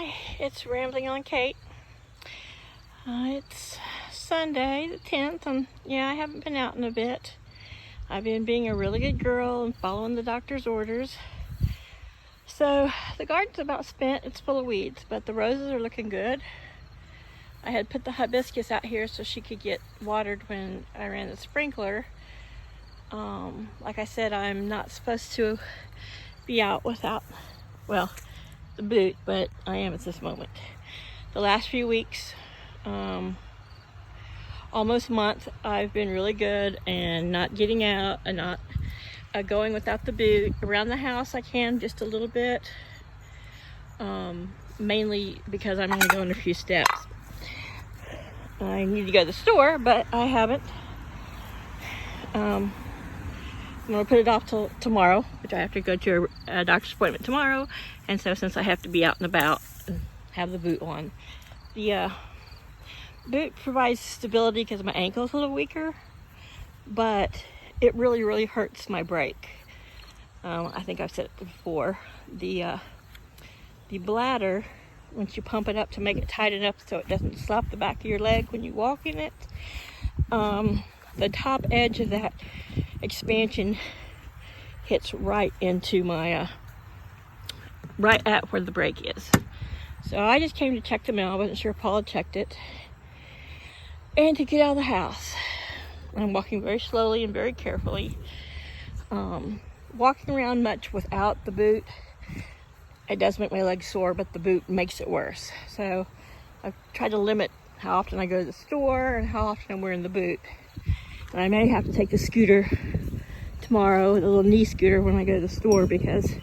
Hi, it's Rambling on Kate. It's Sunday the 10th, and yeah, I haven't been out in a bit. I've been being a really good girl and following the doctor's orders. So the garden's about spent. It's full of weeds, but the roses are looking good. I had put the hibiscus out here so she could get watered when I ran the sprinkler. Like I said, I'm not supposed to be out without, well, the boot, but I am at this moment. The last few weeks, almost a month, I've been really good and not getting out and not going without the boot. Around the house I can just a little bit, mainly because I'm only going a few steps. I need to go to the store, but I haven't. I'm going to put it off till tomorrow, which I have to go to a doctor's appointment tomorrow. And so since I have to be out and about and have the boot on, the boot provides stability because my ankle's a little weaker, but it really hurts my brake. I think I've said it before. The bladder, once you pump it up to make it tight enough so it doesn't slap the back of your leg when you walk in it, the top edge of that expansion hits right into my right at where the brake is. So I just came to check them out. I wasn't sure Paul had checked it, and to get out of the house. I'm walking very slowly and very carefully. Walking around much without the boot, it does make my legs sore, but the boot makes it worse. So I've tried to limit how often I go to the store and how often I'm wearing the boot. And I may have to take the scooter tomorrow, the little knee scooter, when I go to the store, because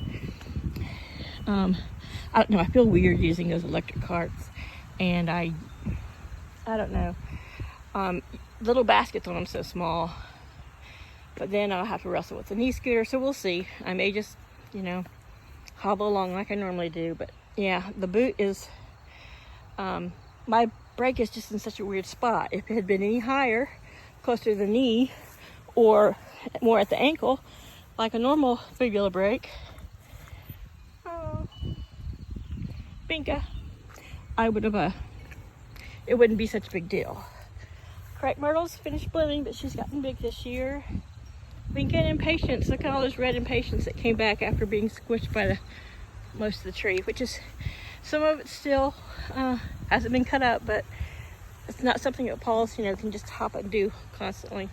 I don't know, I feel weird using those electric carts, and I don't know, little baskets on them so small, but then I'll have to wrestle with the knee scooter, so we'll see. I may just, hobble along like I normally do, but yeah, the boot is, my brake is just in such a weird spot. If it had been any higher, closer to the knee, or more at the ankle, like a normal fibula brake, Binka, I would have, it wouldn't be such a big deal. Crepe Myrtle's finished blooming, but she's gotten big this year. Binka and Impatiens, look at all those red Impatiens that came back after being squished by most of the tree, which is, some of it still hasn't been cut up, but it's not something that Paul's, can just hop and do constantly,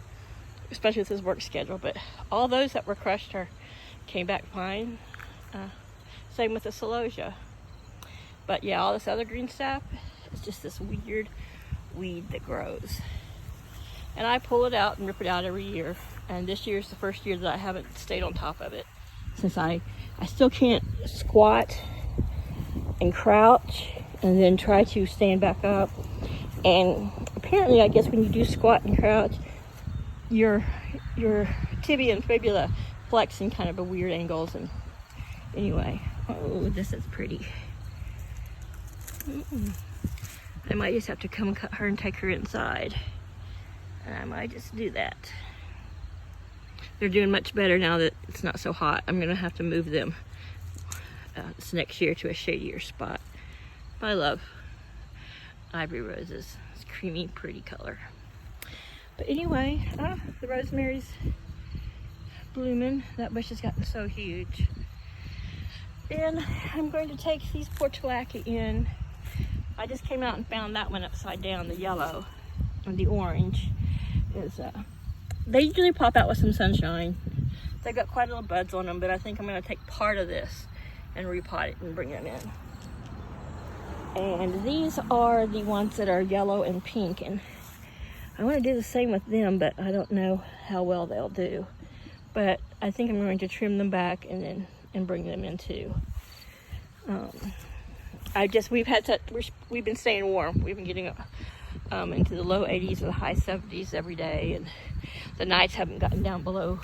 especially with his work schedule. But all those that were crushed came back fine. Same with the celosia. But yeah, all this other green stuff, it's just this weird weed that grows. And I pull it out and rip it out every year. And this year's the first year that I haven't stayed on top of it, since I still can't squat and crouch and then try to stand back up. And apparently, I guess when you do squat and crouch, your tibia and fibula flex in kind of a weird angles. And anyway, oh, this is pretty. I might just have to come and cut her and take her inside. I might just do that. They're doing much better now that it's not so hot. I'm gonna have to move them this next year to a shadier spot. I love ivory roses. It's creamy, pretty color. But anyway, the rosemary's blooming. That bush has gotten so huge. Then I'm going to take these portulaca in. I just came out and found that one upside down, the yellow and the orange. They usually pop out with some sunshine. They've got quite a little buds on them, but I think I'm going to take part of this and repot it and bring them in. And these are the ones that are yellow and pink, and I want to do the same with them, but I don't know how well they'll do. But I think I'm going to trim them back and bring them in too. We've been staying warm. We've been getting into the low 80s or the high 70s every day, and the nights haven't gotten down below,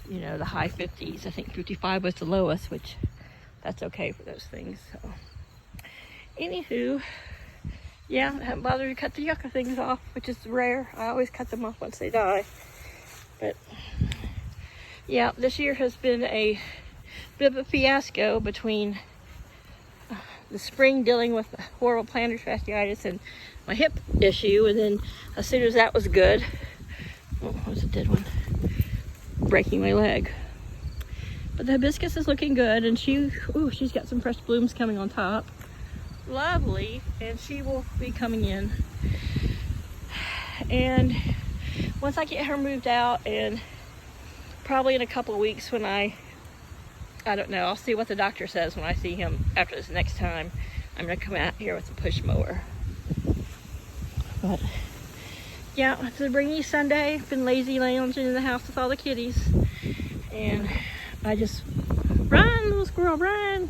the high 50s. I think 55 was the lowest, which that's okay for those things. So, anywho, yeah, I haven't bothered to cut the yucca things off, which is rare. I always cut them off once they die. But yeah, this year has been a bit of a fiasco between the spring dealing with the horrible plantar fasciitis and my hip issue, and then as soon as that was good, oh, that was a dead one, breaking my leg. But the hibiscus is looking good, and she's got some fresh blooms coming on top. Lovely, and she will be coming in. And once I get her moved out, and probably in a couple of weeks when I don't know, I'll see what the doctor says when I see him after this next time. I'm gonna come out here with a push mower. But yeah, it's a rainy Sunday. Been lazy lounging in the house with all the kitties, and I just run, little squirrel, run.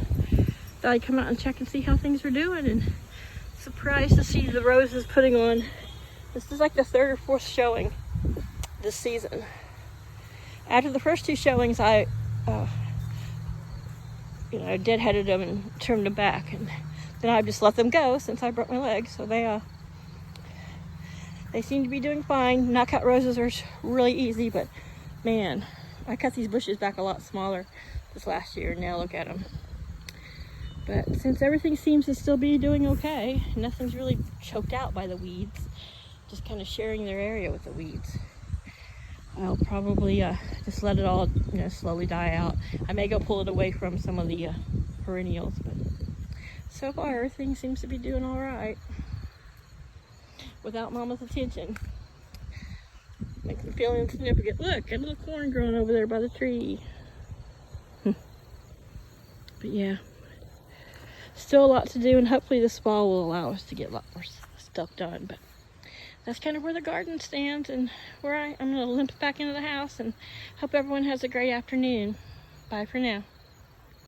Thought I'd come out and check and see how things are doing, and surprised to see the roses putting on. This is like the third or fourth showing this season. After the first two showings, I deadheaded them and trimmed them back, and then I just let them go since I broke my leg. So they seem to be doing fine. Knockout roses are really easy, but man, I cut these bushes back a lot smaller this last year, and now look at them. But since everything seems to still be doing okay, nothing's really choked out by the weeds, just kind of sharing their area with the weeds, I'll probably just let it all slowly die out. I may go pull it away from some of the perennials, but so far everything seems to be doing all right without Mama's attention. Makes me feel insignificant. Look, a little corn growing over there by the tree. But yeah, still a lot to do, and hopefully this fall will allow us to get a lot more stuff done. But that's kind of where the garden stands, and where I'm going to limp back into the house, and hope everyone has a great afternoon. Bye for now.